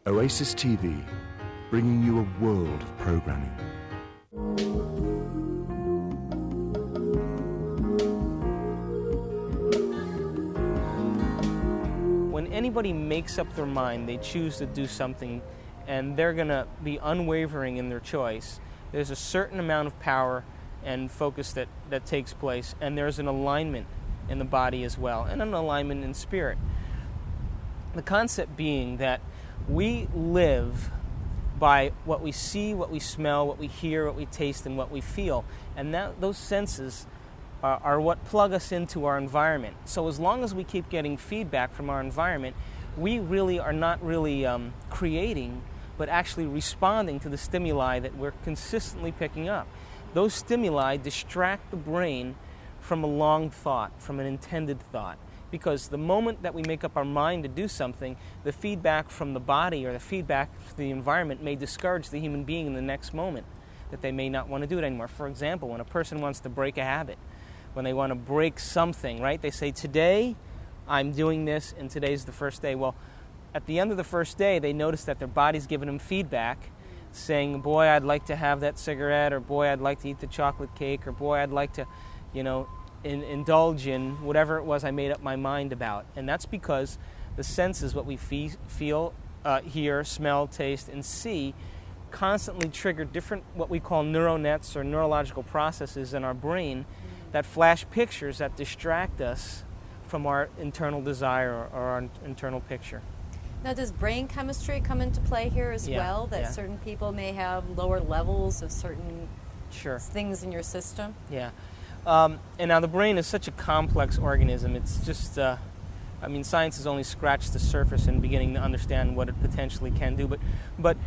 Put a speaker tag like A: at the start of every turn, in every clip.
A: Oasis TV, bringing you a world of programming.
B: When anybody makes up their mind, they choose to do something, and they're going to be unwavering in their choice, there's a certain amount of power and focus that takes place, and there's an alignment in the body as well, and an alignment in spirit. The concept being that we live by what we see, what we smell, what we hear, what we taste, and what we feel. And those senses are what plug us into our environment. So as long as we keep getting feedback from our environment, we really are not really creating, but actually responding to the stimuli that we're consistently picking up. Those stimuli distract the brain from a long thought, from an intended thought. Because the moment that we make up our mind to do something, the feedback from the body or the feedback from the environment may discourage the human being in the next moment, that they may not want to do it anymore. For example, when a person wants to break a habit, when they want to break something, right? They say, today I'm doing this and today's the first day. Well, at the end of the first day, they notice that their body's giving them feedback, saying, boy, I'd like to have that cigarette, or boy, I'd like to eat the chocolate cake, or boy, I'd like to, indulge in whatever it was I made up my mind about. And that's because the senses, what we feel, hear, smell, taste, and see, constantly trigger different, what we call neuronets or neurological processes in our brain that flash pictures that distract us from our internal desire or our internal picture.
C: Now, does brain chemistry come into play here as well? That certain people may have lower levels of certain things in your system? Yeah. And now the brain is such a complex organism. It's just, science has only scratched the surface in beginning to understand what it potentially can do. But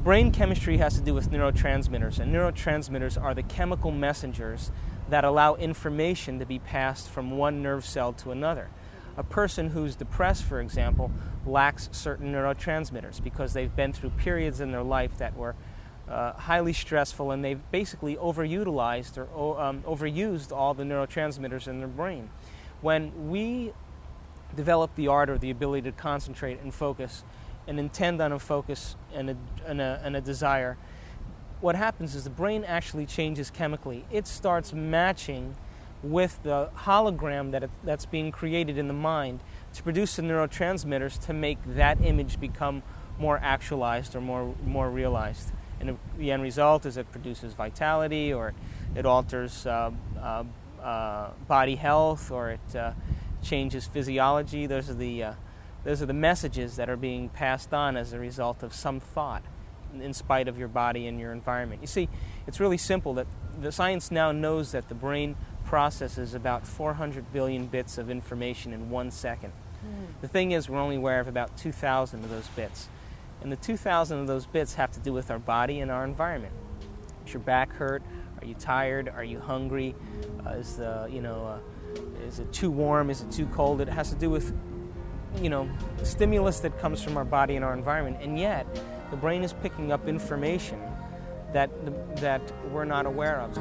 C: brain chemistry has to do with neurotransmitters. And neurotransmitters are the chemical messengers that allow information to be passed from one nerve cell to another. A person who's depressed, for example, lacks certain neurotransmitters because they've been through periods in their life that were highly stressful, and they've basically overutilized or overused all the neurotransmitters in their brain. When we develop the art or the ability to concentrate and focus and intend on a focus and a desire, what happens is the brain actually changes chemically. It starts matching with the hologram that's being created in the mind to produce the neurotransmitters to make that image become more actualized or more realized. And the end result is it produces vitality, or it alters body health, or it changes physiology. Those are the messages that are being passed on as a result of some thought, in spite of your body and your environment. You see, it's really simple. That the science now knows that the brain processes about 400 billion bits of information in 1 second. The thing is, we're only aware of about 2,000 of those bits. And the 2,000 of those bits have to do with our body and our environment. Does your back hurt? Are you tired? Are you hungry? Is it too warm? Is it too cold? It has to do with, stimulus that comes from our body and our environment. And yet, the brain is picking up information that we're not aware of.